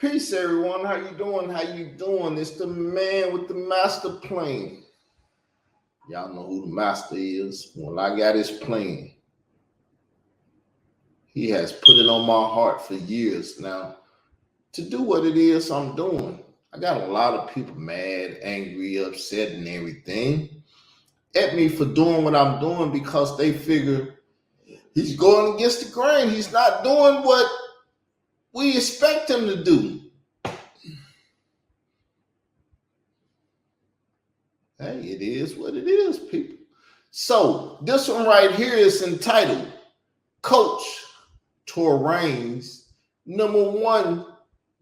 Peace, everyone. How you doing? How you doing? It's the man with the master plan. Y'all know who the master is. Well, I got his plan. He has put it on my heart for years now to do what it is I'm doing. I got a lot of people mad, angry, upset, and everything at me for doing what I'm doing because they figure he's going against the grain. He's not doing what we expect him to do. Hey, it is what it is, people. So this one right here is entitled Coach Torain's #1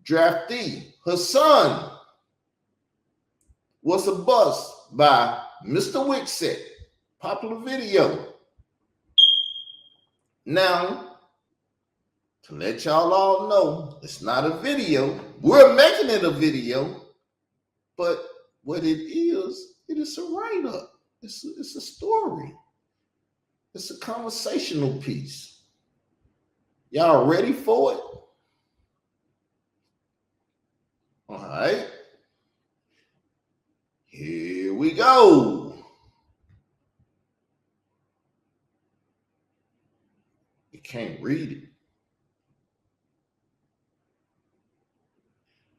draftee Hassan was a bust by Mr. Wixet. Popular video. Now, to let y'all all know, it's not a video. We're making it a video, but what it is a write-up. It's a story. It's a conversational piece. Y'all ready for it? All right. Here we go. You can't read it.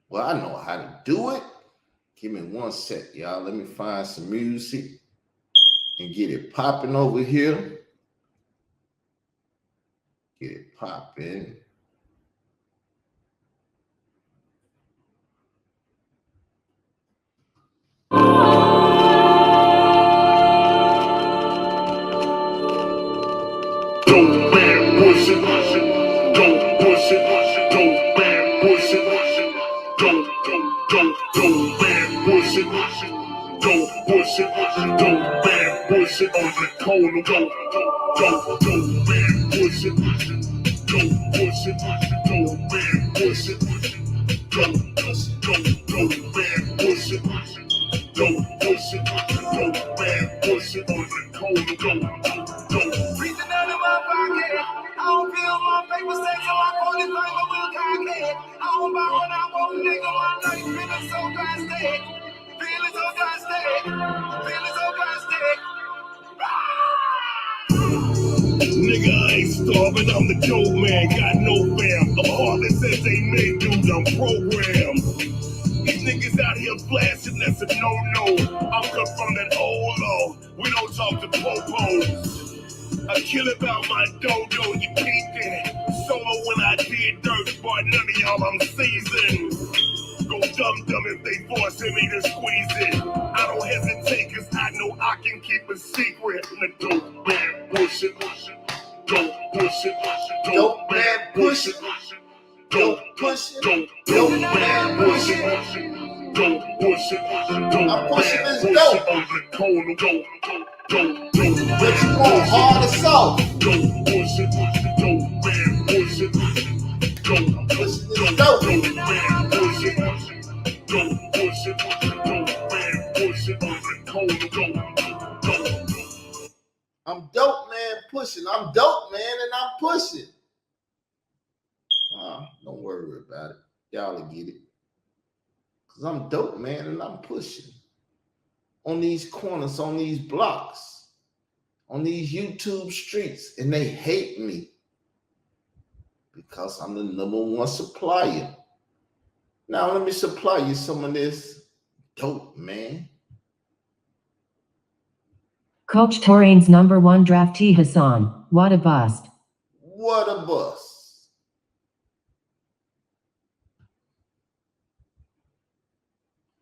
Well, I know how to do it. Give me one sec, y'all. Let me find some music and get it popping over here. Get it popping. Don't man push it, don't push it, don't man push it, don't man push it, don't push it, don't man push it on the corner, don't man push it, don't push it, don't man push it, don't man push it, don't push it, don't man push it on the corner, Reaching out of my pocket, I don't feel my paper say so I call it like a real cockhead. I don't buy what I want, nigga, my life feeling so drastic. Feeling so drastic, feeling so drastic. Nigga, I ain't starving, I'm the dope man, got no fam. I'm heartless as they make dudes, I'm programmed. These niggas out here flashing, that's a no-no. I'm cut from that old law, we don't talk to popos. I kill about my dodo, you peeped it. Solo when I did dirt, but none of y'all I'm seasoned. Go dum-dum if they forcing me to squeeze it. I don't hesitate cause I know I can keep a secret. Don't man push it, don't push it, don't man push it, don't push it, don't man push it, don't push it, don't man push it on the corner, don't What you want, hard or soft? don't push it, don't man push it, don't push it, don't man push it, don't push it, don't man push it on the corner, I'm dope, man, pushing. I'm dope, man, and I'm pushing. Don't worry about it. Y'all will get it. Because I'm dope, man, and I'm pushing. On these corners, on these blocks, on these YouTube streets, and they hate me because I'm the #1 supplier. Now let me supply you some of this dope, man. Coach Torain's #1 draftee Hassan, what a bust. What a bust.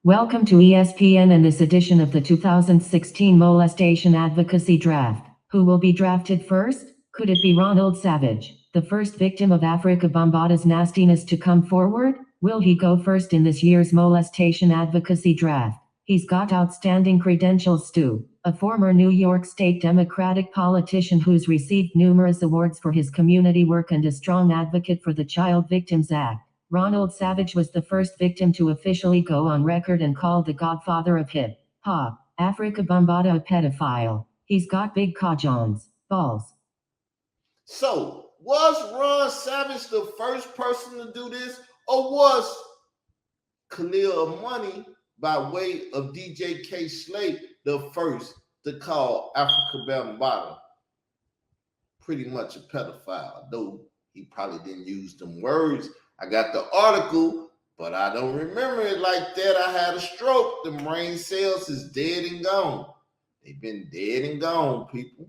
Welcome to ESPN and this edition of the 2016 Molestation Advocacy Draft. Who will be drafted first? Could it be Ronald Savage, the first victim of Afrika Bambaata's nastiness to come forward? Will he go first in this year's Molestation Advocacy Draft? He's got outstanding credentials, Stu, a former New York State Democratic politician who's received numerous awards for his community work and a strong advocate for the Child Victims Act. Ronald Savage was the first victim to officially go on record and called the godfather of hip-hop. Afrika Bambaataa a pedophile. He's got big cajons, balls. So, was Ron Savage the first person to do this? Or was Khalil money by way of DJ K. Slate, the first to call Africa Bambaataa pretty much a pedophile, though he probably didn't use them words. I got the article, but I don't remember it like that. I had a stroke. The brain cells is dead and gone. They've been dead and gone, people.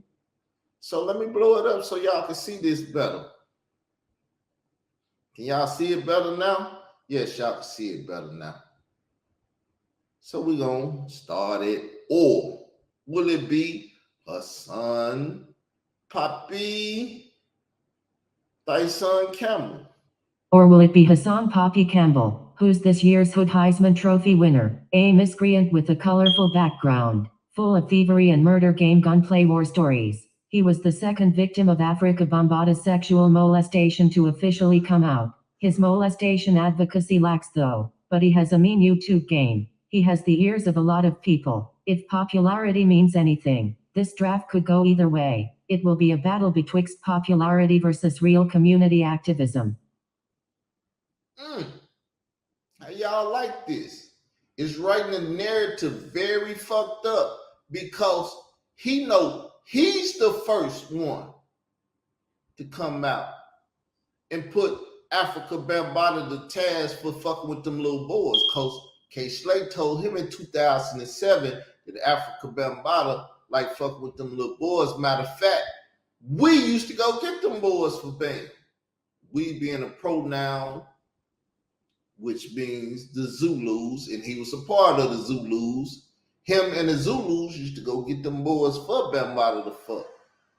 So let me blow it up so y'all can see this better. Can y'all see it better now? Yes, y'all can see it better now. So we're going to start it. Or will it be Hassan Poppy Tyson Campbell? Or will it be Hassan Poppy Campbell, who's this year's Hood Heisman Trophy winner, a miscreant with a colorful background, full of thievery and murder game gunplay war stories? He was the second victim of Africa Bambaataa's sexual molestation to officially come out. His molestation advocacy lacks though, but he has a mean YouTube game. He has the ears of a lot of people. If popularity means anything, this draft could go either way. It will be a battle betwixt popularity versus real community activism. How y'all like this? It's writing the narrative very fucked up because he know he's the first one to come out and put Africa Bambaataa to task for fucking with them little boys. Coach K. Slate told him in 2007 that Africa Bambaataa like fucking with them little boys. Matter of fact, we used to go get them boys for band. We being a pronoun, which means the Zulus, and he was a part of the Zulus. Him and the Zulus used to go get them boys for Bambaataa to fuck.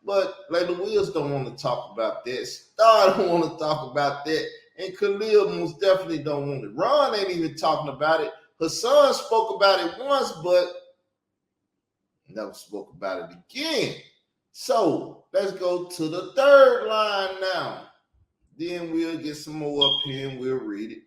But Layla Wills don't want to talk about that. Star don't want to talk about that. And Khalil most definitely don't want it. Ron ain't even talking about it. Hassan spoke about it once, but never spoke about it again. So let's go to the third line now. Then we'll get some more up here and we'll read it.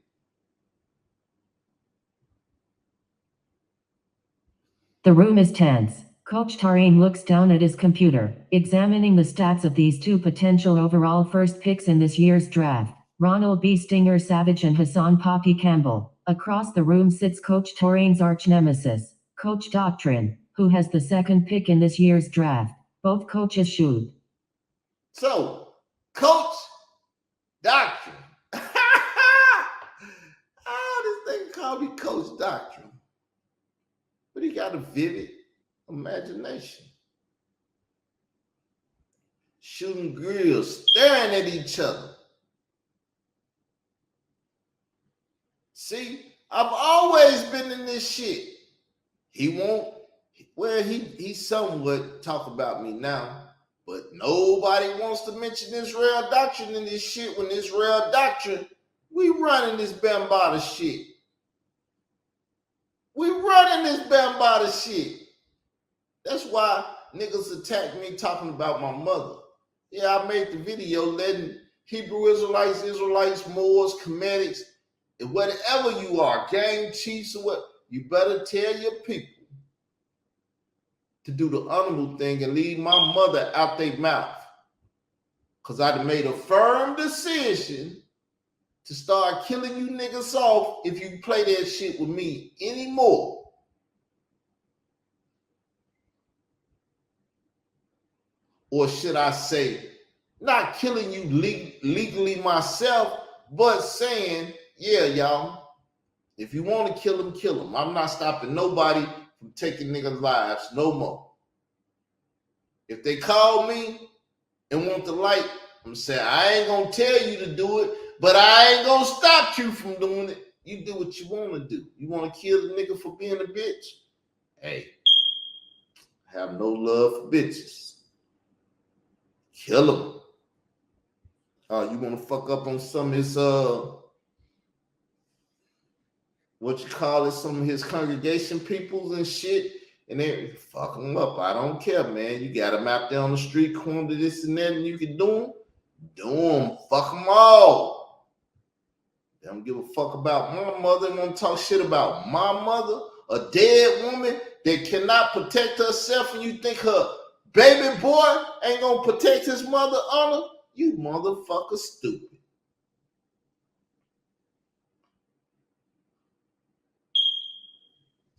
The room is tense. Coach Torain looks down at his computer, examining the stats of these two potential overall first picks in this year's draft, Ronald B. Stinger Savage and Hassan Poppy Campbell. Across the room sits Coach Torain's arch nemesis, Coach Torain, who has the second pick in this year's draft. Both coaches shoot. So, Coach Doctrine. This thing called me Coach Doctrine. But he got a vivid imagination. Shooting grills, staring at each other. See, I've always been in this shit. He won't, well, he somewhat talk about me now, but nobody wants to mention Israel Doctrine in this shit when Israel Doctrine, we running this Bambaataa shit. We running this Bambaataa shit. That's why niggas attack me talking about my mother. Yeah, I made the video letting Hebrew Israelites, Moors, Comedics, and whatever you are, gang chiefs or what, you better tell your people to do the honorable thing and leave my mother out their mouth. Because I made a firm decision to start killing you niggas off if you play that shit with me anymore. Or should I say, not killing you legally myself, but saying, yeah, y'all, if you want to kill them, kill them. I'm not stopping nobody from taking niggas' lives no more. If they call me and want the light, I'm saying, I ain't going to tell you to do it, but I ain't going to stop you from doing it. You do what you want to do. You want to kill the nigga for being a bitch? Hey, I have no love for bitches. Kill him. You want to fuck up on some of his, some of his congregation peoples and shit, and they fuck them up. I don't care, man. You got them out there on the street corner, this and that, and you can do them. Do them. Fuck them all. They don't give a fuck about my mother. They want to talk shit about my mother, a dead woman that cannot protect herself, and you think her baby boy ain't gonna protect his mother honor? You motherfucker stupid.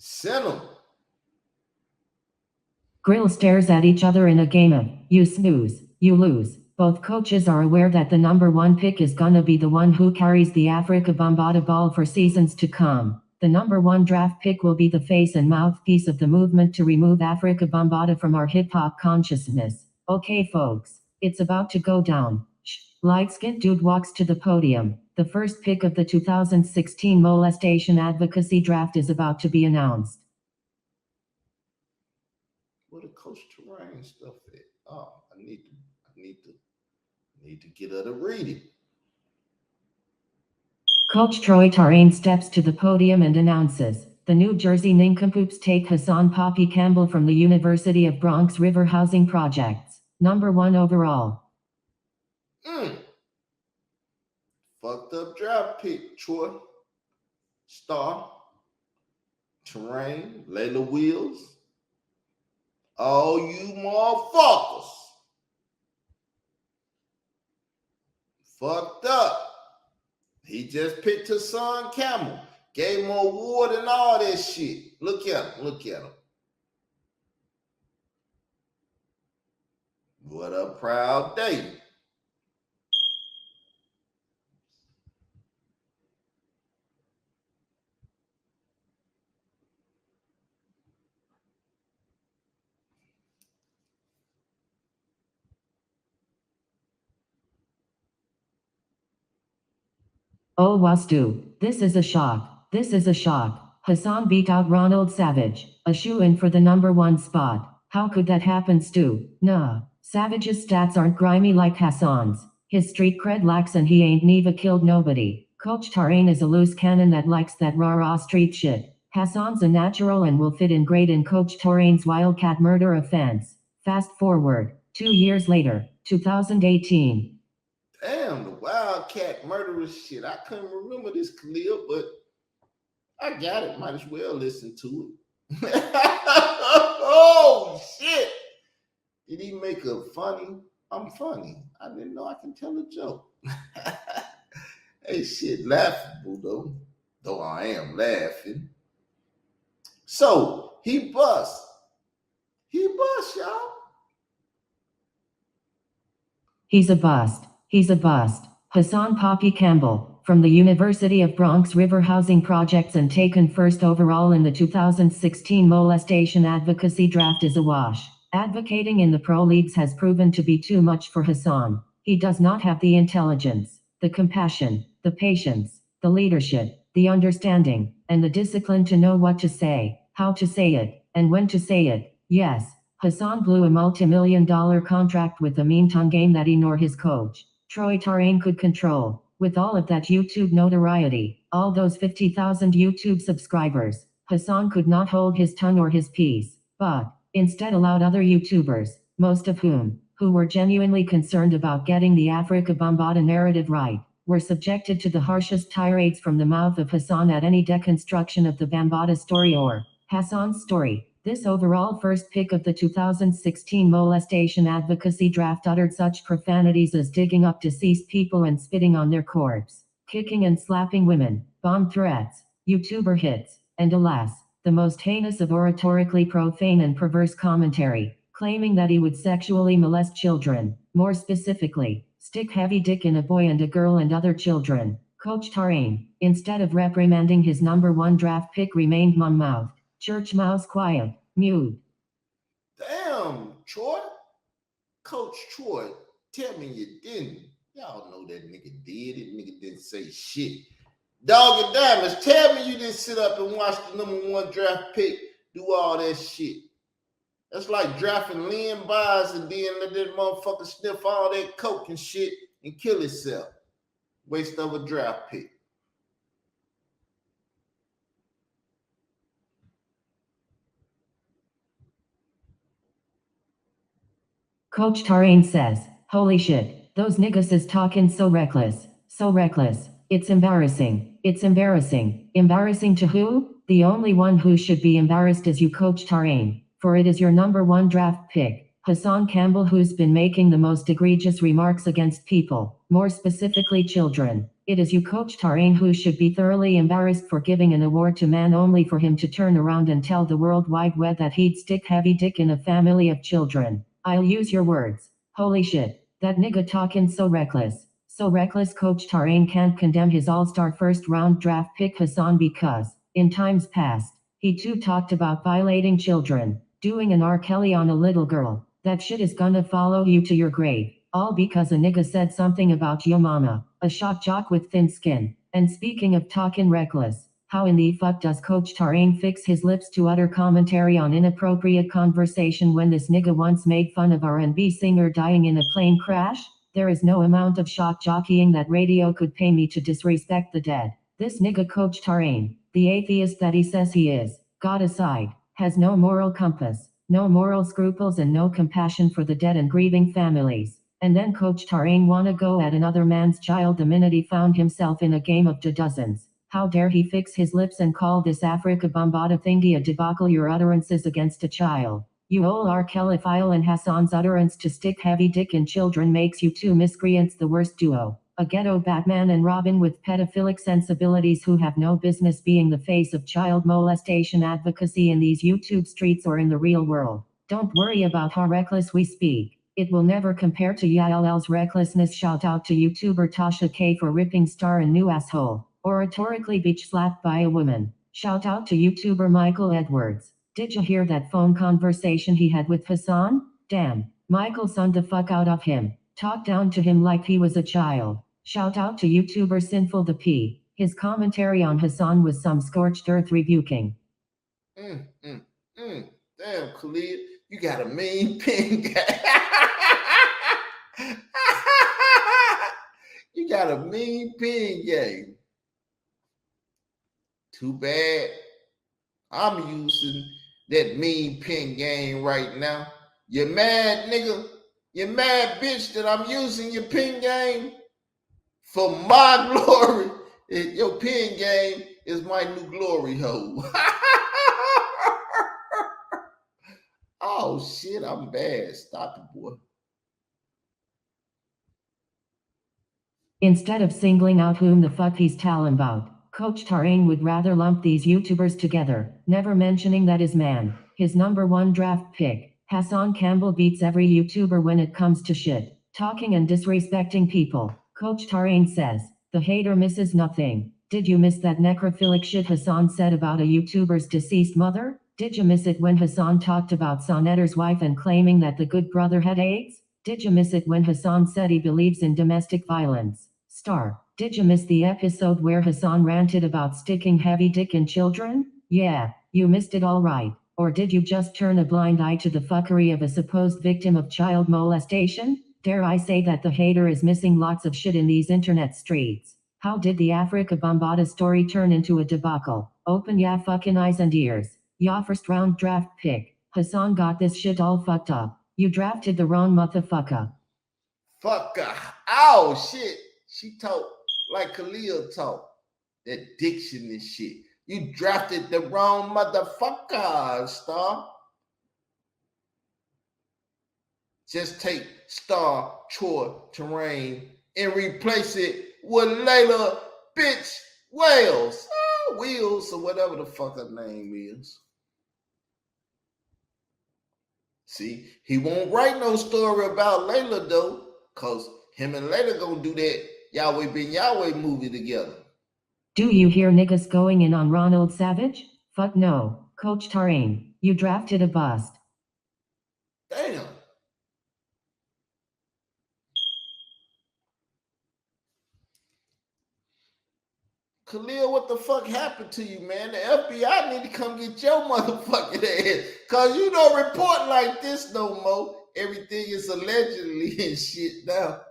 Send him. Grill stares at each other in a game of you snooze, you lose. Both coaches are aware that the number one pick is gonna be the one who carries the Africa Bambaataa ball for seasons to come. The number one draft pick will be the face and mouthpiece of the movement to remove Africa Bambaataa from our hip-hop consciousness. Okay folks, it's about to go down. Shh. Light-skinned dude walks to the podium. The first pick of the 2016 molestation advocacy draft is about to be announced. Where the Coach Torain stuff at? Oh, I need to get her to read it. Coach Torain steps to the podium and announces, the New Jersey Nincompoops take Hassan Poppy Campbell from the University of Bronx River Housing Projects, number 1 overall. Fucked up draft pick, Troy. Star, Torain, Layla Wheels. All you motherfuckers. Fucked up. He just picked Hassan Campbell. Gave him an award and all that shit. Look at him. Look at him. What a proud day. Oh Wastu, this is a shock. This is a shock. Hassan beat out Ronald Savage, a shoo-in for the number 1 spot. How could that happen, Stu? Nah, Savage's stats aren't grimy like Hassan's. His street cred lacks and he ain't never killed nobody. Coach Torain is a loose cannon that likes that rah-rah street shit. Hassan's a natural and will fit in great in Coach Torain's wildcat murder offense. Fast forward, 2 years later, 2018. Damn, the wildcat murderous shit. I couldn't remember this, Khalil, but I got it. Might as well listen to it. Oh, shit. Did he make a funny? I'm funny. I didn't know I can tell a joke. Hey, shit, laughable, though. Though I am laughing. So, he bust. He bust, y'all. He's a bust. He's a bust. Hassan Poppy Campbell, from the University of Bronx River Housing Projects and taken first overall in the 2016 molestation advocacy draft, is a wash. Advocating in the pro leagues has proven to be too much for Hassan. He does not have the intelligence, the compassion, the patience, the leadership, the understanding, and the discipline to know what to say, how to say it, and when to say it. Yes, Hassan blew a multi-million-dollar contract with the mean tongue game that he nor his coach, Coach Torain, could control. With all of that YouTube notoriety, all those 50,000 YouTube subscribers, Hassan could not hold his tongue or his peace, but instead allowed other YouTubers, most of whom, who were genuinely concerned about getting the Africa Bambaataa narrative right, were subjected to the harshest tirades from the mouth of Hassan at any deconstruction of the Bambaataa story or Hassan's story. This overall first pick of the 2016 molestation advocacy draft uttered such profanities as digging up deceased people and spitting on their corpse, kicking and slapping women, bomb threats, YouTuber hits, and alas, the most heinous of oratorically profane and perverse commentary, claiming that he would sexually molest children, more specifically, stick heavy dick in a boy and a girl and other children. Coach Torain, instead of reprimanding his number 1 draft pick, remained mum-mouthed. Church mouse quiet, mute. Damn, Troy. Coach Troy, tell me you didn't. Y'all know that nigga did it. Nigga didn't say shit. Dog and Diamonds, tell me you didn't sit up and watch the number 1 draft pick do all that shit. That's like drafting Lynn Byers and then let that motherfucker sniff all that coke and shit and kill himself. Waste of a draft pick. Coach Torain says, holy shit, those niggas is talking so reckless, so reckless. It's embarrassing. It's embarrassing. Embarrassing to who? The only one who should be embarrassed is you, Coach Torain, for it is your number 1 draft pick, Hassan Campbell, who's been making the most egregious remarks against people, more specifically children. It is you, Coach Torain, who should be thoroughly embarrassed for giving an award to man only for him to turn around and tell the World Wide Web that he'd stick heavy dick in a family of children. I'll use your words. Holy shit, that nigga talking so reckless. So reckless Coach Torain can't condemn his all-star first-round draft pick Hassan because, in times past, he too talked about violating children, doing an R. Kelly on a little girl. That shit is gonna follow you to your grave. All because a nigga said something about yo mama, a shock jock with thin skin. And speaking of talking reckless, how in the fuck does Coach Torain fix his lips to utter commentary on inappropriate conversation when this nigga once made fun of R&B singer dying in a plane crash? There is no amount of shock jockeying that radio could pay me to disrespect the dead. This nigga Coach Torain, the atheist that he says he is, God aside, has no moral compass, no moral scruples and no compassion for the dead and grieving families. And then Coach Torain wanna go at another man's child the minute he found himself in a game of dozens. How dare he fix his lips and call this Africa Bombada thingy a debacle? Your utterances against a child. You ol' R. Kellyphile, and Hassan's utterance to stick heavy dick in children makes you two miscreants the worst duo. A ghetto Batman and Robin with pedophilic sensibilities who have no business being the face of child molestation advocacy in these YouTube streets or in the real world. Don't worry about how reckless we speak. It will never compare to YLL's recklessness. Shout out to YouTuber Tasha K for ripping Star a new asshole. Oratorically beach slapped by a woman. Shout out to YouTuber Michael Edwards. Did you hear that phone conversation he had with Hassan? Damn, Michael sunned the fuck out of him. Talked down to him like he was a child. Shout out to YouTuber Sinful the P. His commentary on Hassan was some scorched earth rebuking. Damn, Khalid, you got a mean pin. You got a mean pin game. Too bad I'm using that mean pin game right now. You mad, nigga? You mad, bitch, that I'm using your pin game? For my glory. Your pin game is my new glory hole. Oh, shit, I'm bad. Stop it, boy. Instead of singling out whom the fuck he's talking about, Coach Torain would rather lump these YouTubers together, never mentioning that his man, his number one draft pick, Hassan Campbell, beats every YouTuber when it comes to shit, talking and disrespecting people. Coach Torain says, the hater misses nothing. Did you miss that necrophilic shit Hassan said about a YouTuber's deceased mother? Did you miss it when Hassan talked about Sonetter's wife and claiming that the good brother had AIDS? Did you miss it when Hassan said he believes in domestic violence? Star, did you miss the episode where Hassan ranted about sticking heavy dick in children? Yeah, you missed it all right. Or did you just turn a blind eye to the fuckery of a supposed victim of child molestation? Dare I say that the hater is missing lots of shit in these internet streets. How did the Africa Bombada story turn into a debacle? Open ya fucking eyes and ears. Ya first round draft pick. Hassan got this shit all fucked up. You drafted the wrong motherfucker. Fucker. Oh, shit. She talk like Khalil talk. That diction and shit. You drafted the wrong motherfucker, Star. Just take Star Torain and replace it with Layla bitch Wales. Wheels or whatever the fuck her name is. See, he won't write no story about Layla though, cause him and Layla gonna do that Yahweh Ben Yahweh movie together. Do you hear niggas going in on Ronald Savage? Fuck no, Coach Torain, you drafted a bust. Damn. Khalil, what the fuck happened to you, man? The FBI need to come get your motherfucking ass. Cause you don't report like this no more. Everything is allegedly and shit now.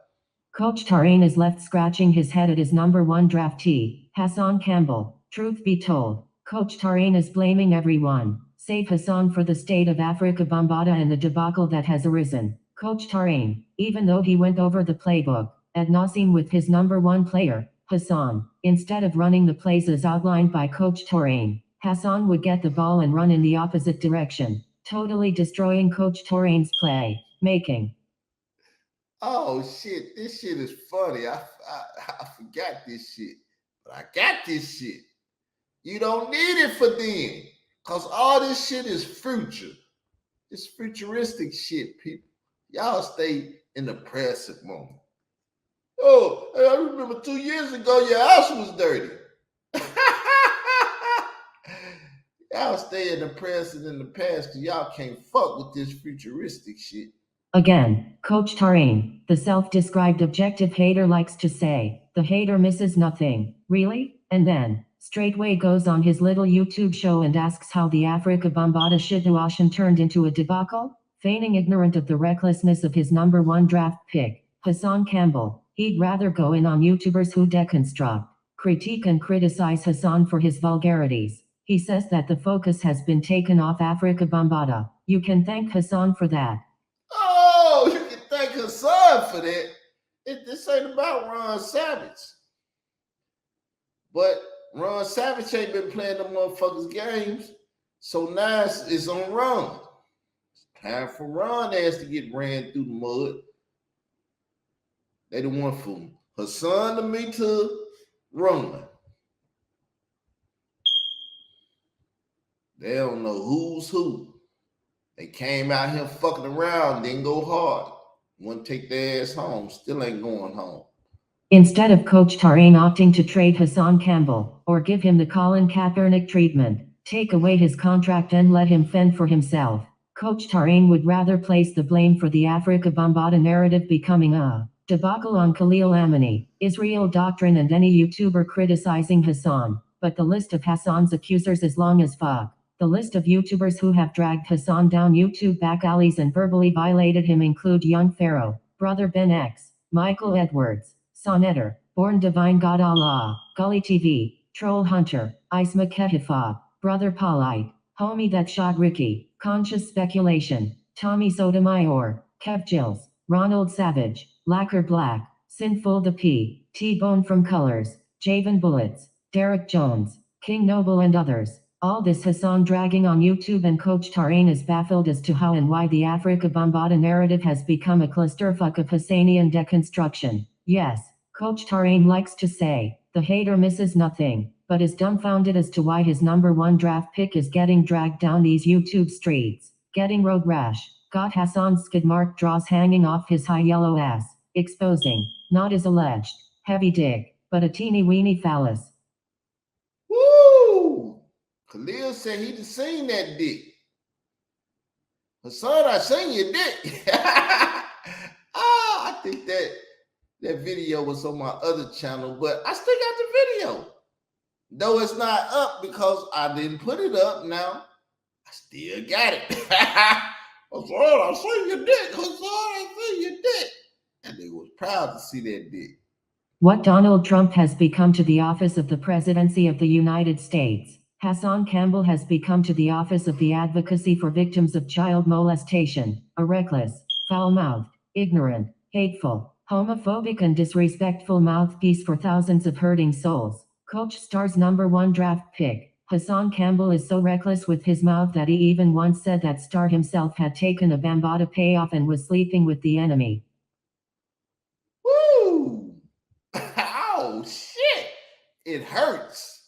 Coach Torain is left scratching his head at his number one draftee, Hassan Campbell. Truth be told, Coach Torain is blaming everyone, save Hassan, for the state of Africa Bombada and the debacle that has arisen. Coach Torain, even though he went over the playbook ad nauseam with his number one player, Hassan, instead of running the plays as outlined by Coach Torain, Hassan would get the ball and run in the opposite direction, totally destroying Coach Torain's play making. Oh shit, this shit is funny. I forgot this shit, but I got this shit. You don't need it for then, cause all this shit is future. It's futuristic shit, people. Y'all stay in the present moment. Oh, hey, I remember 2 years ago your house was dirty. Y'all stay in the present and the past because y'all can't fuck with this futuristic shit. Again, Coach Torain, the self-described objective hater, likes to say, the hater misses nothing. Really? And then, straightway goes on his little YouTube show and asks how the Africa Bombada situation turned into a debacle? Feigning ignorant of the recklessness of his #1 draft pick, Hassan Campbell, he'd rather go in on YouTubers who deconstruct, critique and criticize Hassan for his vulgarities. He says that the focus has been taken off Africa Bombada. You can thank Hassan for that. Oh, you can thank Hassan for that. This ain't about Ron Savage. But Ron Savage ain't been playing the motherfuckers' games. So now it's on Ron. It's time for Ron ass to get ran through the mud. They the one from Hassan to me to Ron. They don't know who's who. They came out here fucking around, didn't go hard. Want to take their ass home, still ain't going home. Instead of Coach Torain opting to trade Hassan Campbell, or give him the Colin Kaepernick treatment, take away his contract and let him fend for himself, Coach Torain would rather place the blame for the Africa Bombada narrative becoming a debacle on Khalil Amini, Israel Doctrine and any YouTuber criticizing Hassan. But the list of Hassan's accusers is long as fuck. The list of YouTubers who have dragged Hassan down YouTube back alleys and verbally violated him include Young Pharaoh, Brother Ben X, Michael Edwards, Sonetter, Born Divine God Allah, Gully TV, Troll Hunter, Ice Makehifa, Brother Polite, Homie That Shot Ricky, Conscious Speculation, Tommy Sotomayor, Kev Jills, Ronald Savage, Lacquer Black, Sinful the P, T-Bone from Colors, Javen Bullets, Derek Jones, King Noble and others. All this Hassan dragging on YouTube, and Coach Torain is baffled as to how and why the Africa Bombada narrative has become a clusterfuck of Hassanian deconstruction. Yes, Coach Torain likes to say, the hater misses nothing, but is dumbfounded as to why his #1 draft pick is getting dragged down these YouTube streets. Getting road rash, got Hassan's skid mark draws hanging off his high yellow ass, exposing, not his alleged, heavy dick, but a teeny weeny phallus. Woo! Khalil said he done seen that dick. Hassan, I seen your dick. I think that video was on my other channel, but I still got the video. Though it's not up because I didn't put it up now, I still got it. Hassan, I seen your dick. Hassan, I seen your dick. And they was proud to see that dick. What Donald Trump has become to the office of the presidency of the United States, Hassan Campbell has become to the office of the advocacy for victims of child molestation, a reckless, foul-mouthed, ignorant, hateful, homophobic and disrespectful mouthpiece for thousands of hurting souls. Coach Star's #1 draft pick, Hassan Campbell, is so reckless with his mouth that he even once said that Star himself had taken a Bambada payoff and was sleeping with the enemy. Woo! Oh, shit! It hurts.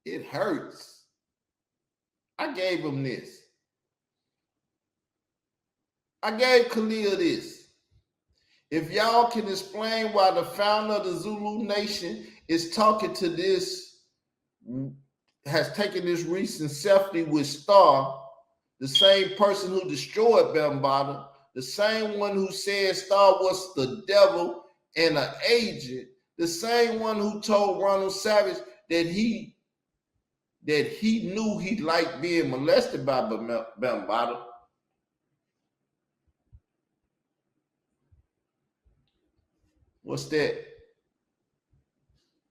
It hurts. I gave him this. I gave Khalil this. If y'all can explain why the founder of the Zulu Nation is talking to this, has taken this recent selfie with Star, the same person who destroyed Bambada, the same one who said Star was the devil and an agent, the same one who told Ronald Savage that he knew he liked being molested by Bambada. What's that?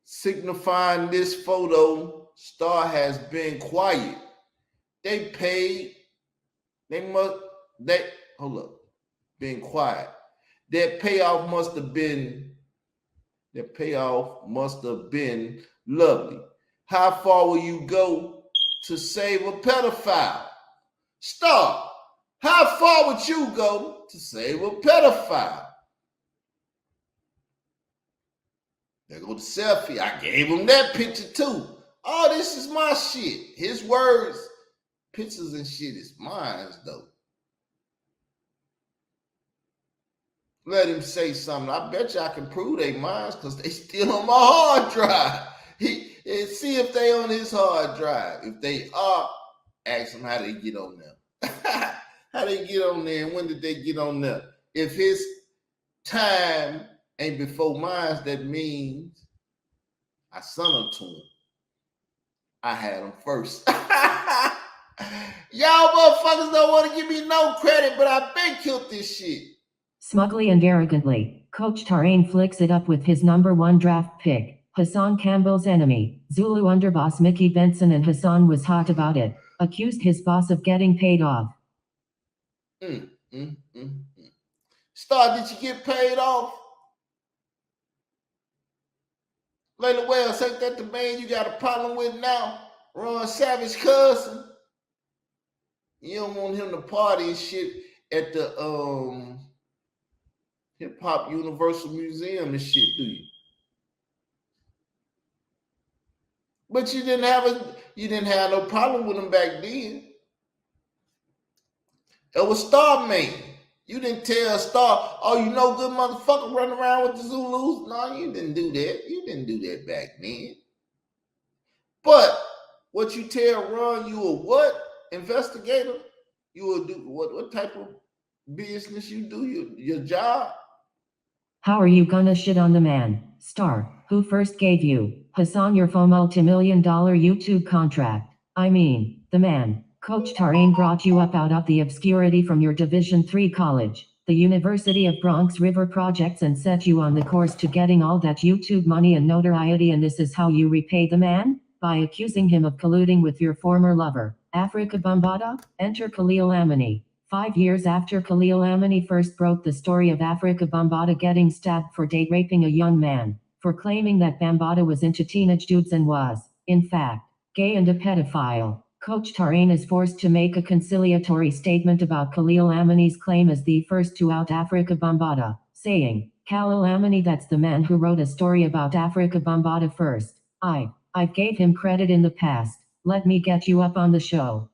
Signifying this photo, Star has been quiet. They paid. Hold up. Being quiet. That payoff must have been lovely. How far will you go to save a pedophile? Star, how far would you go to save a pedophile? There go the selfie. I gave him that picture too. Oh, this is my shit. His words, pictures and shit is mine though. Let him say something. I bet you I can prove they mine because they still on my hard drive. See if they on his hard drive. If they are, ask him how they get on there. How they get on there and when did they get on there? If his time ain't before mine, that means I sent them to him. I had them first. Y'all motherfuckers don't want to give me no credit, but I been killed this shit. Smugly and arrogantly, Coach Torain flicks it up with his #1 draft pick, Hassan Campbell's enemy, Zulu underboss Mickey Benson, and Hassan was hot about it, accused his boss of getting paid off. Star, did you get paid off? Layla Wells, ain't that the man you got a problem with now? Ron Savage cousin? You don't want him to party and shit at the Hip Hop Universal Museum and shit, do you? But you didn't have no problem with him back then. It was Star Man. You didn't tell Star, oh, you know good motherfucker running around with the Zulus. No, you didn't do that. You didn't do that back then. But what you tell Ron, you a what? Investigator? You will do what type of business you do? Your job? How are you gonna shit on the man, Star, who first gave you, Hassan, your full multi-million-dollar YouTube contract? I mean, the man, Coach Torain, brought you up out of the obscurity from your Division III college, the University of Bronx River Projects, and set you on the course to getting all that YouTube money and notoriety. And this is how you repay the man? By accusing him of colluding with your former lover, Africa Bambaataa. Enter Khalil Amini. 5 years after Khalil Amini first broke the story of Africa Bambaataa getting stabbed for date raping a young man, for claiming that Bambaataa was into teenage dudes and was, in fact, gay and a pedophile, Coach Torain is forced to make a conciliatory statement about Khalil Amini's claim as the first to out Africa Bambaataa, saying, Khalil Amini, that's the man who wrote a story about Africa Bambaataa first. I gave him credit in the past. Let me get you up on the show.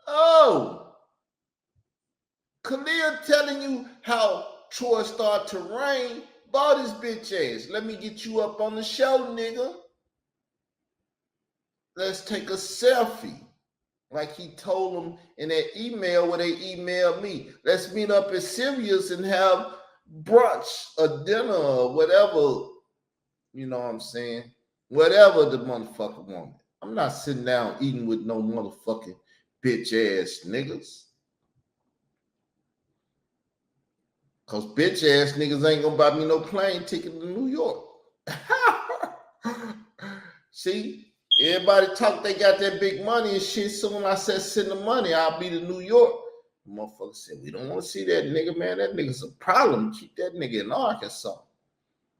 Oh, Khalil telling you how Troy Star Torain bought his bitch ass. Let me get you up on the show, nigga. Let's take a selfie. Like he told them in that email where they emailed me. Let's meet up at Sirius and have brunch or dinner or whatever. You know what I'm saying? Whatever the motherfucker wanted. I'm not sitting down eating with no motherfucking bitch ass niggas. Cause bitch ass niggas ain't gonna buy me no plane ticket to New York. See, everybody talk they got that big money and shit. So when I said send the money, I'll be to New York. The motherfucker said, we don't want to see that nigga, man. That nigga's a problem. Keep that nigga in Arkansas.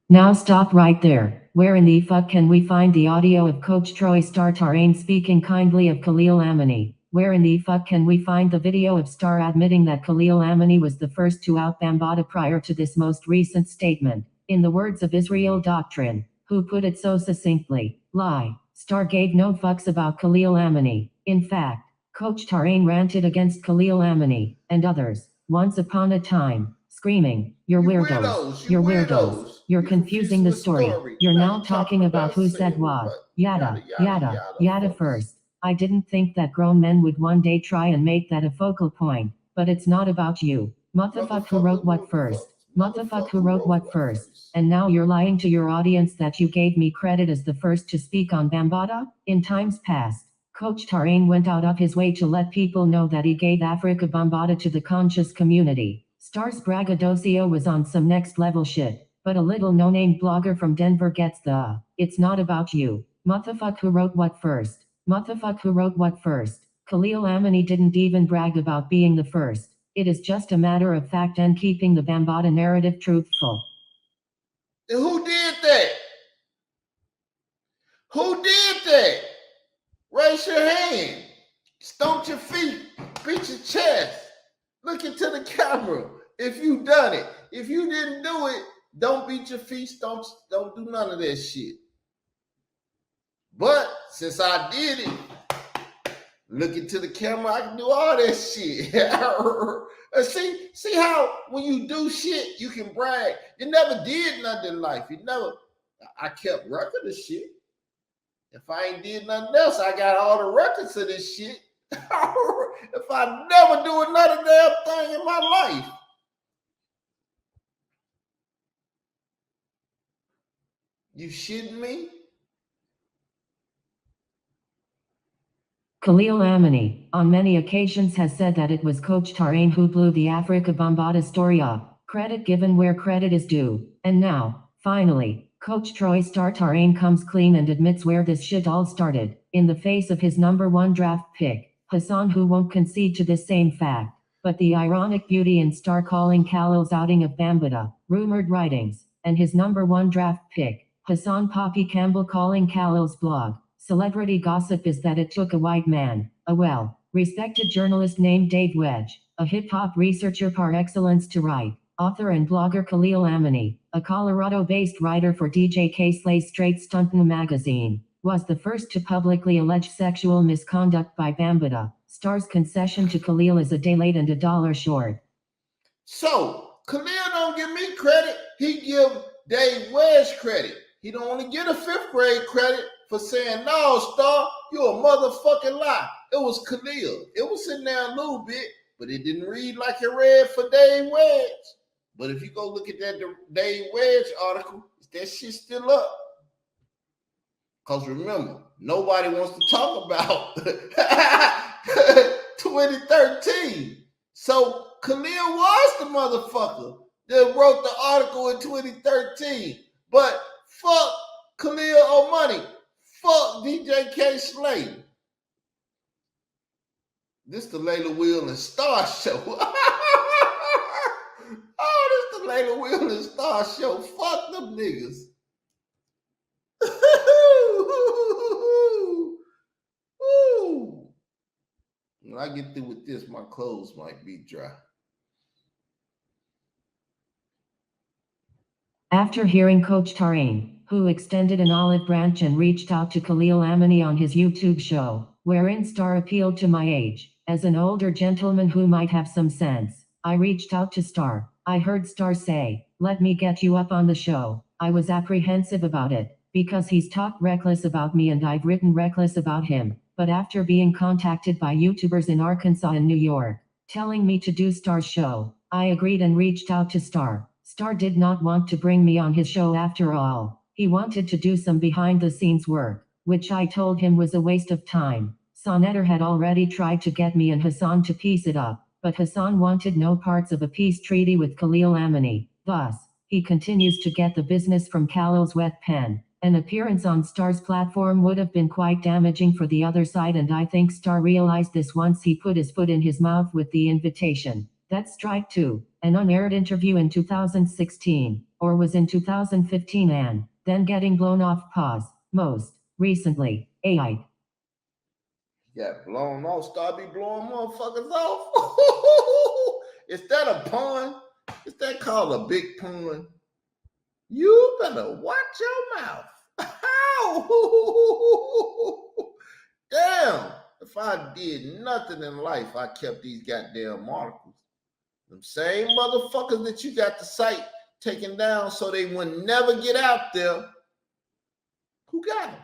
Now stop right there. Where in the fuck can we find the audio of Coach Troy Star Torain speaking kindly of Khalil Amini? Where in the fuck can we find the video of Star admitting that Khalil Amini was the first to out Bambaataa prior to this most recent statement? In the words of Israel Doctrine, who put it so succinctly, lie. Star gave no fucks about Khalil Amini. In fact, Coach Torain ranted against Khalil Amini and others once upon a time, screaming, You're weirdos. You're weirdos. You're confusing the story. You're now talking about who said what. Yada, yada, yada first. I didn't think that grown men would one day try and make that a focal point, but it's not about you. Motherfuck who wrote what first. Motherfuck who wrote what first. And now you're lying to your audience that you gave me credit as the first to speak on Bambaataa? In times past, Coach Torain went out of his way to let people know that he gave Africa Bambaataa to the conscious community. Star's braggadocio was on some next level shit, but a little no-name blogger from Denver gets the, it's not about you. Motherfuck who wrote what first. Motherfuck who wrote what first. Khalil Amini didn't even brag about being the first. It is just a matter of fact and keeping the Bambaataa narrative truthful. Who did that? Who did that? Raise your hand. Stomp your feet. Beat your chest. Look into the camera if you done it. If you didn't do it, Don't beat your feet. Don't do none of that shit. But since I did it, look into the camera, I can do all that shit. See how when you do shit, you can brag. You never did nothing in life. I kept record of shit. If I ain't did nothing else, I got all the records of this shit. If I never do another damn thing in my life. You shitting me? Khalil Amini, on many occasions, has said that it was Coach Torain who blew the Africa Bambaataa story up. Credit given where credit is due. And now, finally, Coach Troy star Torain comes clean and admits where this shit all started, in the face of his #1 draft pick, Hassan, who won't concede to this same fact. But the ironic beauty in Star calling Khalil's outing of Bambaataa, rumored writings, and his #1 draft pick, Hassan Poppy Campbell calling Khalil's blog, celebrity gossip, is that it took a white man, a well-respected journalist named Dave Wedge, a hip-hop researcher par excellence, to write. Author and blogger Khalil Amini, a Colorado-based writer for DJ K-Slay's Straight Stuntman magazine, was the first to publicly allege sexual misconduct by Bambaataa. Star's concession to Khalil is a day late and $1 short. So, Khalil don't give me credit. He give Dave Wedge credit. He don't only get a 5th grade credit for saying, no, Star, you a motherfucking lie. It was Khalil. It was in there a little bit, but it didn't read like it read for Dave Wedge. But if you go look at that Dave Wedge article, that shit still up. Because remember, nobody wants to talk about 2013. So Khalil was the motherfucker that wrote the article in 2013. But fuck Khalil O'Money. Fuck DJ K-Slay. This the Layla Will and Star show. Oh, this the Layla Will and Star show. Fuck them niggas. When I get through with this, my clothes might be dry. After hearing Coach Torain, who extended an olive branch and reached out to Khalil Amini on his YouTube show, wherein Star appealed to my age, as an older gentleman who might have some sense, I reached out to Star. I heard Star say, "Let me get you up on the show." I was apprehensive about it, because he's talked reckless about me and I've written reckless about him. But after being contacted by YouTubers in Arkansas and New York, telling me to do Star's show, I agreed and reached out to Star. Star did not want to bring me on his show after all. He wanted to do some behind-the-scenes work, which I told him was a waste of time. Sonetter had already tried to get me and Hassan to piece it up, but Hassan wanted no parts of a peace treaty with Khalil Amini. Thus, he continues to get the business from Khalil's wet pen. An appearance on Star's platform would have been quite damaging for the other side, and I think Star realized this once he put his foot in his mouth with the invitation. That's strike 2, an unaired interview in 2016, or was in 2015, and then getting blown off. Most recently, AI. Got blown off. Star be blowing motherfuckers off. Is that a pun? Is that called a big pun? You better watch your mouth. Damn. If I did nothing in life, I kept these goddamn articles. Them same motherfuckers that you got the site taken down so they would never get out there. Who got them?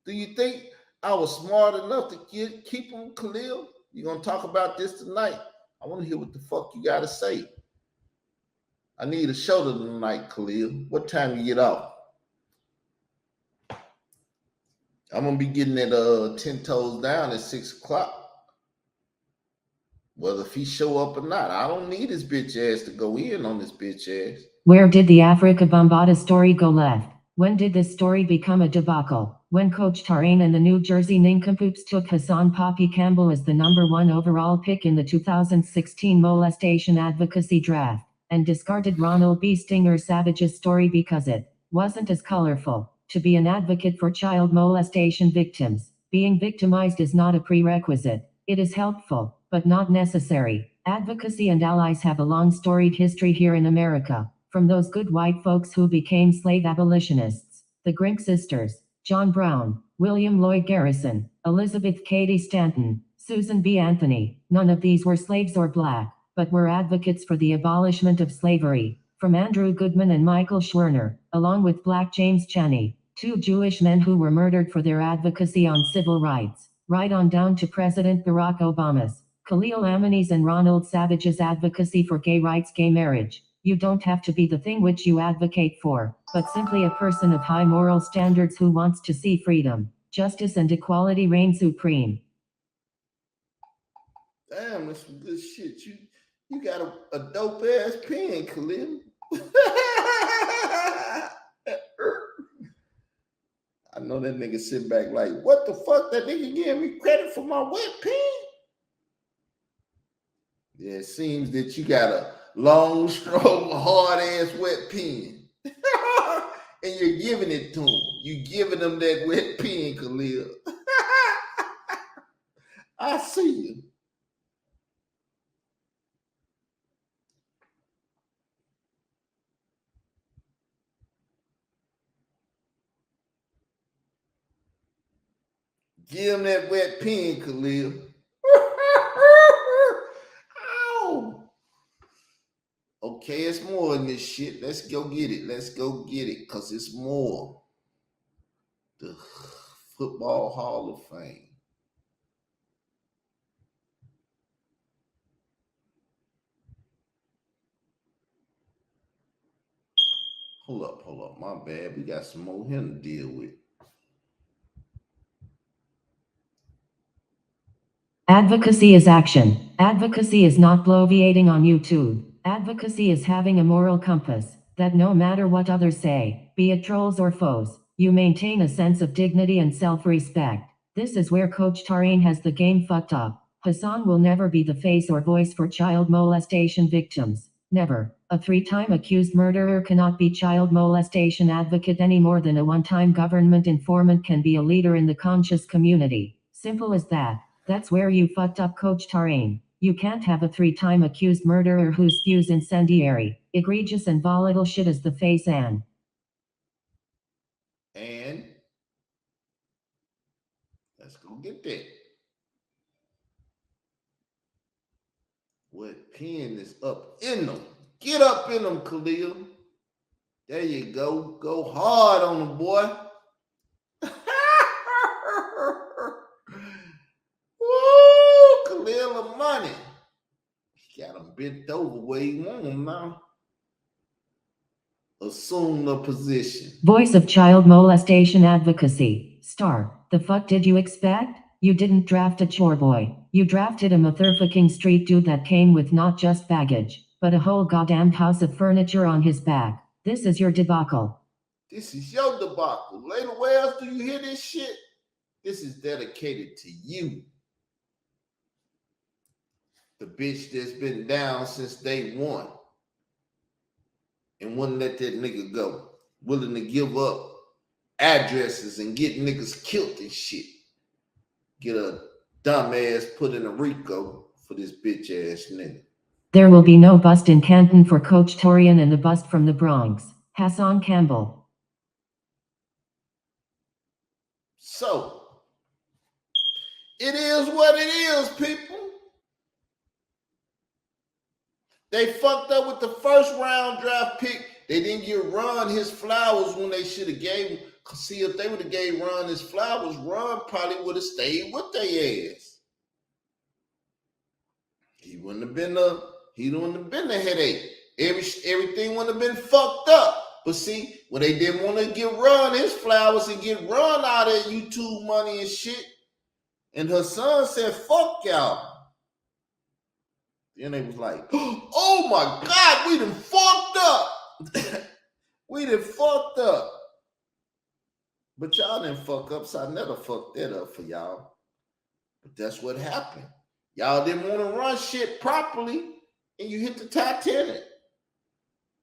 Do you think I was smart enough to keep them, Khalil? You're going to talk about this tonight. I want to hear what the fuck you got to say. I need a show tonight, Khalil. What time you get off? I'm going to be getting at 10 Toes Down at 6 o'clock. Whether if he show up or not, I don't need his bitch ass to go in on this bitch ass. Where did the Africa Bambaataa story go left? When did this story become a debacle? When Coach Torain and the New Jersey Nincompoops took Hassan Poppy Campbell as the #1 overall pick in the 2016 molestation advocacy draft, and discarded Ronald B. Stinger Savage's story because it wasn't as colorful. To be an advocate for child molestation victims, being victimized is not a prerequisite. It is helpful, but not necessary. Advocacy and allies have a long storied history here in America. from those good white folks who became slave abolitionists. The Grink sisters, John Brown, William Lloyd Garrison, Elizabeth Cady Stanton, Susan B. Anthony, none of these were slaves or black, but were advocates for the abolishment of slavery. From Andrew Goodman and Michael Schwerner, along with Black James Chaney, two Jewish men who were murdered for their advocacy on civil rights, right on down to President Barack Obama's, Khalil Amani's and Ronald Savage's advocacy for gay rights, gay marriage. You don't have to be the thing which you advocate for, but simply a person of high moral standards who wants to see freedom, justice, and equality reign supreme. Damn, that's some good shit. You got a dope ass pen, Khalil. I know that nigga sit back like, what the fuck? That nigga giving me credit for my wet pen? Yeah, it seems that you got a long, strong, hard-ass wet pen. And you're giving it to him. You giving him that wet pen, Khalil. I see you. Give him that wet pen, Khalil. Ow. Okay, it's more than this shit. Let's go get it. Let's go get it, because it's more. The Football Hall of Fame. Hold up. My bad. We got some more here to deal with. Advocacy is action. Advocacy is not bloviating on YouTube. Advocacy is having a moral compass that no matter what others say, be it trolls or foes, you maintain a sense of dignity and self-respect. This is where Coach Torain has the game fucked up. Hassan will never be the face or voice for child molestation victims. Never. A 3-time accused murderer cannot be child molestation advocate any more than a 1-time government informant can be a leader in the conscious community. Simple as that. That's where you fucked up, Coach Torain. You can't have a 3-time accused murderer who spews incendiary, egregious and volatile shit as the face and let's go get that. What pen is up in them? Get up in them, Khalil. There you go. Go hard on them, boy. Woo! Khalil of money. He got him bent over where he want him now. Assume the position. Voice of child molestation advocacy. Star. The fuck did you expect? You didn't draft a chore boy. You drafted a motherfucking street dude that came with not just baggage, but a whole goddamn house of furniture on his back. This is your debacle. This is your debacle. Later, where else do you hear this shit? This is dedicated to you. The bitch that's been down since day one and wouldn't let that nigga go. Willing to give up addresses and get niggas killed and shit. Get a dumbass put in a RICO for this bitch ass nigga. There will be no bust in Canton for Coach Torain and the bust from the Bronx, Hassan Campbell. So, it is what it is, people. They fucked up with the first round draft pick. They didn't give Ron his flowers when they should have gave him. See, if they would have gave Ron his flowers, Ron probably would have stayed with their ass. He wouldn't have been the headache. Everything wouldn't have been fucked up. But see, when they didn't want to give Ron his flowers and get Ron out of YouTube money and shit, and her son said, fuck y'all. Then they was like, oh my God, we done fucked up. We done fucked up. But y'all didn't fuck up, so I never fucked that up for y'all. But that's what happened. Y'all didn't want to run shit properly, and you hit the Titanic.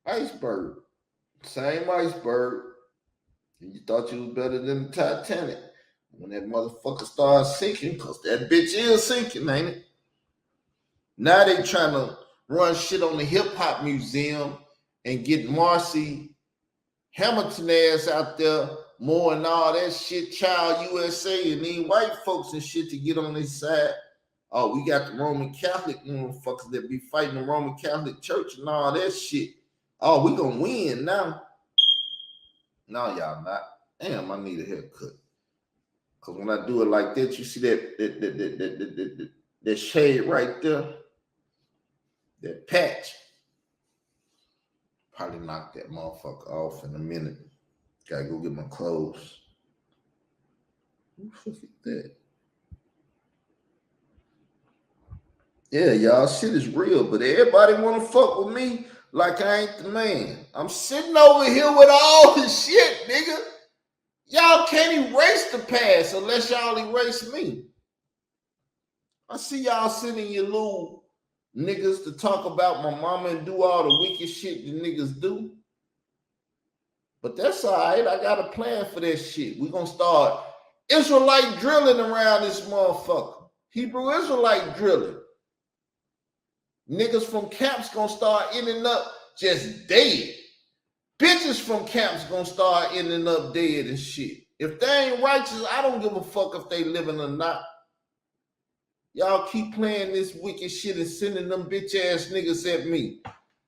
Iceberg. Same iceberg. And you thought you was better than the Titanic. When that motherfucker started sinking, because that bitch is sinking, ain't it? Now they trying to run shit on the hip-hop museum and get Marcy Hamilton ass out there more and all that shit, Child USA, and these white folks and shit to get on their side. Oh, we got the Roman Catholic motherfuckers that be fighting the Roman Catholic Church and all that shit. Oh, we gonna win now. No, y'all not. Damn, I need a haircut. Cause when I do it like that, you see that shade right there, that patch. Probably knock that motherfucker off in a minute. Gotta go get my clothes. Who the fuck is that? Yeah, y'all, shit is real, but everybody want to fuck with me like I ain't the man. I'm sitting over here with all this shit, nigga. Y'all can't erase the past unless y'all erase me. I see y'all sending your little niggas to talk about my mama and do all the wicked shit the niggas do. But that's all right. I got a plan for that shit. We're going to start Israelite drilling around this motherfucker. Hebrew Israelite drilling. Niggas from camps gonna start ending up just dead. Bitches from camps gonna start ending up dead and shit. If they ain't righteous, I don't give a fuck if they living or not. Y'all keep playing this wicked shit and sending them bitch ass niggas at me.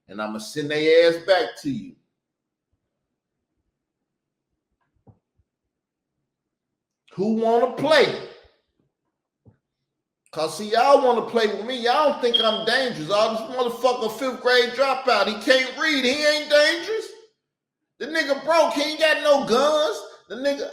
And I'ma send their ass back to you. Who wanna play? Cause see, y'all want to play with me. Y'all don't think I'm dangerous. All this motherfucker 5th grade dropout. He can't read. He ain't dangerous. The nigga broke. He ain't got no guns. The nigga,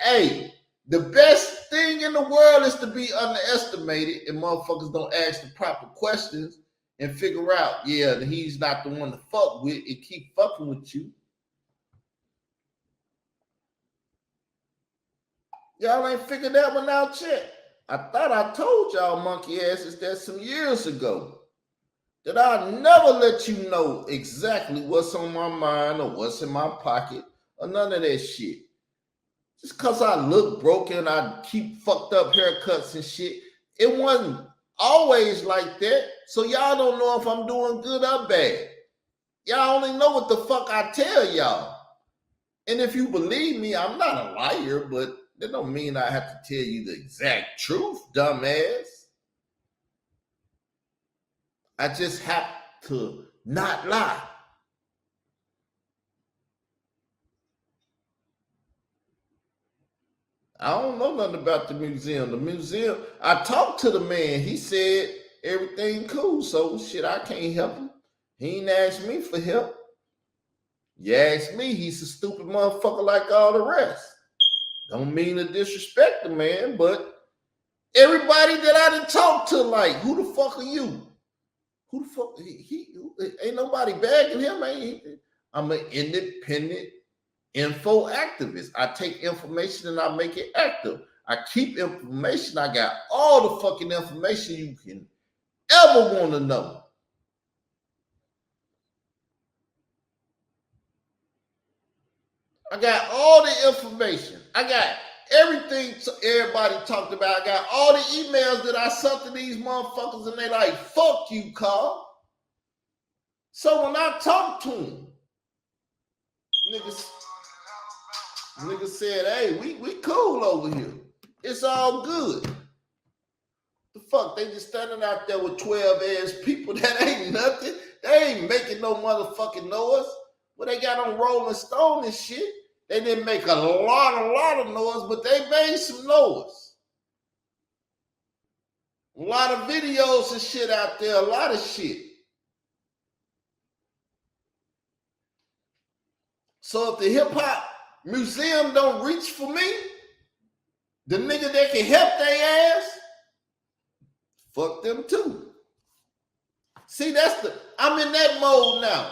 hey, the best thing in the world is to be underestimated and motherfuckers don't ask the proper questions and figure out, yeah, he's not the one to fuck with and keep fucking with you. Y'all ain't figured that one out yet. I thought I told y'all monkey asses that some years ago that I'll never let you know exactly what's on my mind or what's in my pocket or none of that shit. Just because I look broken, I keep fucked up haircuts and shit, it wasn't always like that. So y'all don't know if I'm doing good or bad. Y'all only know what the fuck I tell y'all. And if you believe me, I'm not a liar, but that don't mean I have to tell you the exact truth, dumbass. I just have to not lie. I don't know nothing about the museum. The museum, I talked to the man. He said everything cool. So shit, I can't help him. He ain't asked me for help. You ask me, he's a stupid motherfucker like all the rest. Don't mean to disrespect the man, but everybody that I done talked to, like, who the fuck are you? Who the fuck? He ain't nobody bagging him. I'm an independent info activist. I take information and I make it active. I keep information. I got all the fucking information you can ever want to know. I got all the information. I got everything everybody talked about. I got all the emails that I sent to these motherfuckers and they like, fuck you, Carl. So when I talk to them, niggas said, hey, we cool over here. It's all good. The fuck, they just standing out there with 12 ass people. That ain't nothing. They ain't making no motherfucking noise. What they got on Rolling Stone and shit. They didn't make a lot of noise, but they made some noise. A lot of videos and shit out there, a lot of shit. So if the hip hop museum don't reach for me, the nigga that can help their ass, fuck them too. See, I'm in that mode now.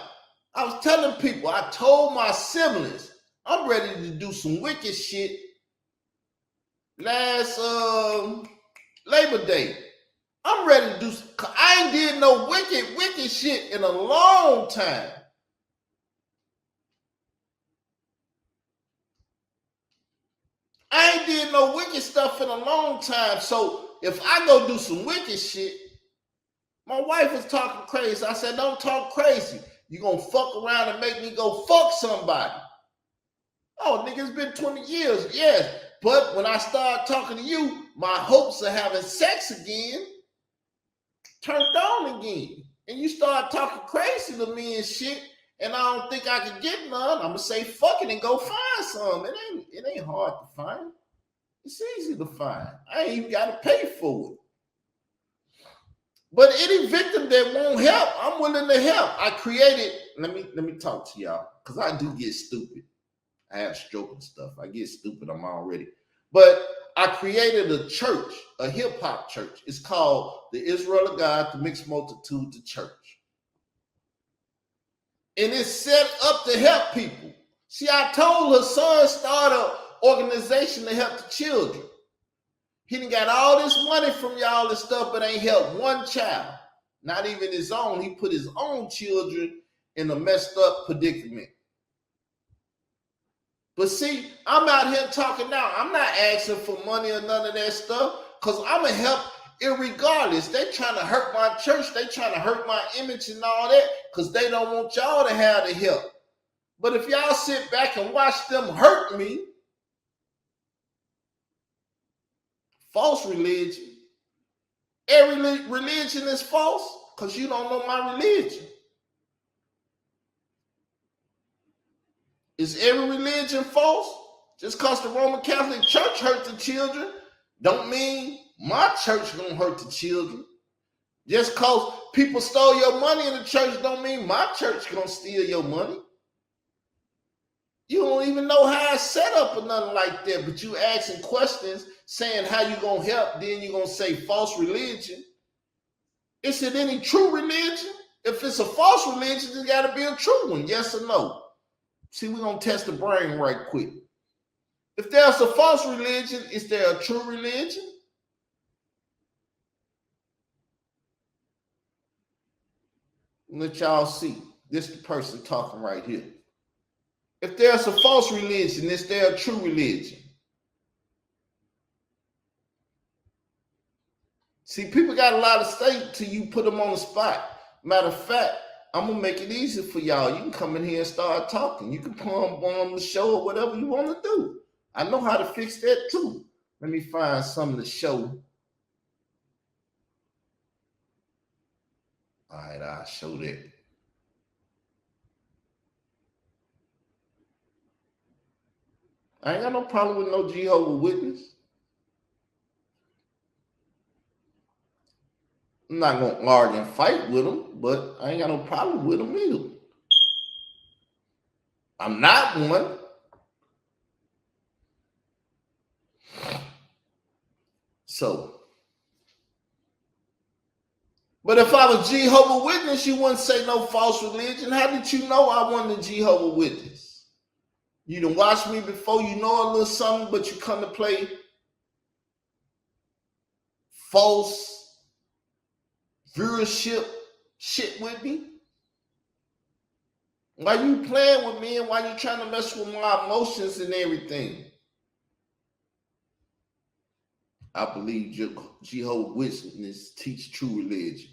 I was telling people, I told my siblings, I'm ready to do some wicked shit last Labor Day. I'm ready to do some, I ain't did no wicked shit in a long time. I ain't did no wicked stuff in a long time. So if I go do some wicked shit, my wife was talking crazy. I said, don't talk crazy. You gonna fuck around and make me go fuck somebody. Oh, nigga, it's been 20 years, yes. But when I start talking to you, my hopes of having sex again turned on again. And you start talking crazy to me and shit, and I don't think I can get none. I'm gonna say fuck it and go find some. It ain't hard to find. It's easy to find. I ain't even gotta pay for it. But any victim that won't help, I'm willing to help. I created, let me talk to y'all, because I do get stupid. I have stroke and stuff. I get stupid, I'm already. But I created a church, a hip-hop church. It's called the Israel of God, the Mixed Multitude, the Church. And it's set up to help people. See, I told Hassan start an organization to help the children. He done got all this money from y'all and stuff, but ain't helped one child. Not even his own. He put his own children in a messed up predicament. But see, I'm out here talking now. I'm not asking for money or none of that stuff, because I'm going to help irregardless. They trying to hurt my church. They trying to hurt my image and all that, because they don't want y'all to have the help. But if y'all sit back and watch them hurt me, false religion. Every religion is false because you don't know my religion. Is every religion false? Just because the Roman Catholic Church hurt the children don't mean my church gonna hurt the children. Just because people stole your money in the church don't mean my church gonna steal your money. You don't even know how it's set up or nothing like that, but you asking questions saying how you gonna help, then you're gonna say false religion. Is it any true religion? If it's a false religion, there's gotta be a true one, yes or no? See, we're gonna test the brain right quick. If there's a false religion, is there a true religion? Let y'all see. This is the person talking right here. If there's a false religion, is there a true religion? See, people got a lot of stake till you put them on the spot. Matter of fact, I'm going to make it easy for y'all. You can come in here and start talking. You can put on the show or whatever you want to do. I know how to fix that too. Let me find something to show. All right, I'll show that. I ain't got no problem with no Jehovah's Witness. I'm not going to argue and fight with them, but I ain't got no problem with them either. I'm not one. So, but if I was Jehovah's Witness, you wouldn't say no false religion. How did you know I wasn't a Jehovah's Witness? You done watched me before, you know a little something, but you come to play false viewership shit with me? Why you playing with me and why you trying to mess with my emotions and everything? I believe Jehovah's Witnesses teach true religion.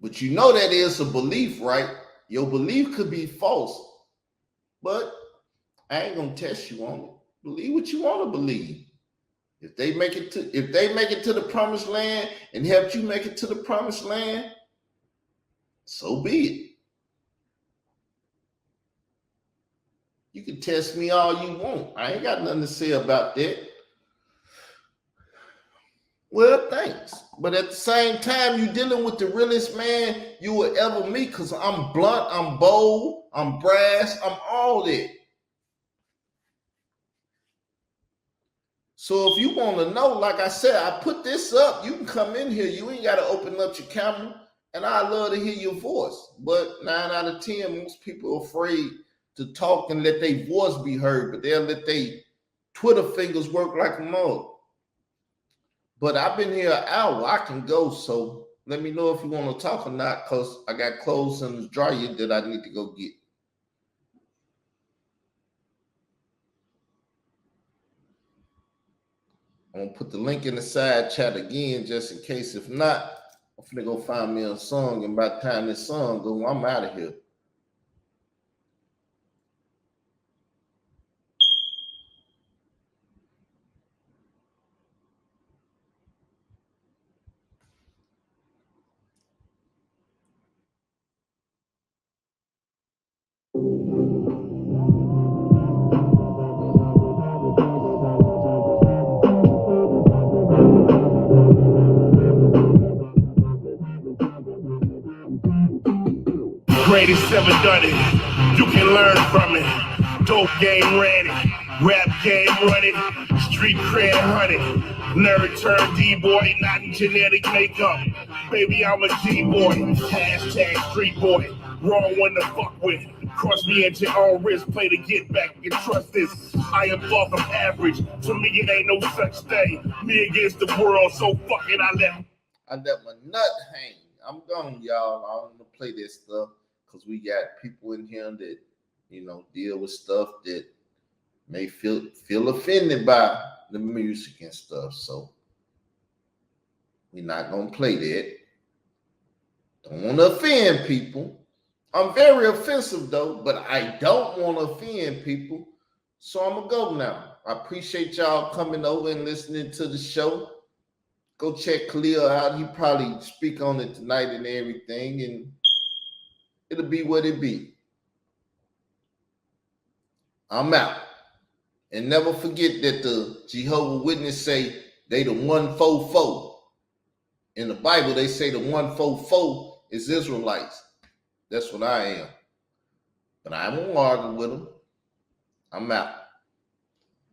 But you know that is a belief, right? Your belief could be false, but I ain't gonna test you on it. Believe what you want to believe. If they make it to the promised land and help you make it to the promised land, so be it. You can test me all you want. I ain't got nothing to say about that. Well, thanks. But at the same time, you dealing with the realest man you will ever meet, because I'm blunt, I'm bold, I'm brass, I'm all that. So if you want to know, like I said, I put this up. You can come in here. You ain't got to open up your camera, and I love to hear your voice. But 9 out of 10, most people are afraid to talk and let their voice be heard, but they'll let their Twitter fingers work like a mug. But I've been here an hour. I can go, so let me know if you want to talk or not, because I got clothes in the dryer that I need to go get. I'm going to put the link in the side chat again, just in case. If not, I'm finna go find me a song, and by the time this song go, I'm out of here. Greatest ever done it. You can learn from it. Dope game ran it. Rap game run it. Street cred hunted. Nerd turned D-boy, not in genetic makeup. Baby, I'm a G-boy. Hashtag street boy. Wrong one to fuck with. Cross me at your own risk. Play to get back and trust this. I am far from average. To me, it ain't no such thing. Me against the world, so fuck it, I let my nut hang. I'm gone, y'all. I don't want to play this stuff because we got people in here that, deal with stuff that may feel offended by the music and stuff. So we're not going to play that. Don't want to offend people. I'm very offensive, though, but I don't want to offend people. So I'm going to go now. I appreciate y'all coming over and listening to the show. Go check Khalil out. He probably speak on it tonight and everything, and it'll be what it be. I'm out. And never forget that the Jehovah's Witnesses say they the 144. In the Bible, they say the 144 is Israelites. That's what I am. But I won't argue with them. I'm out.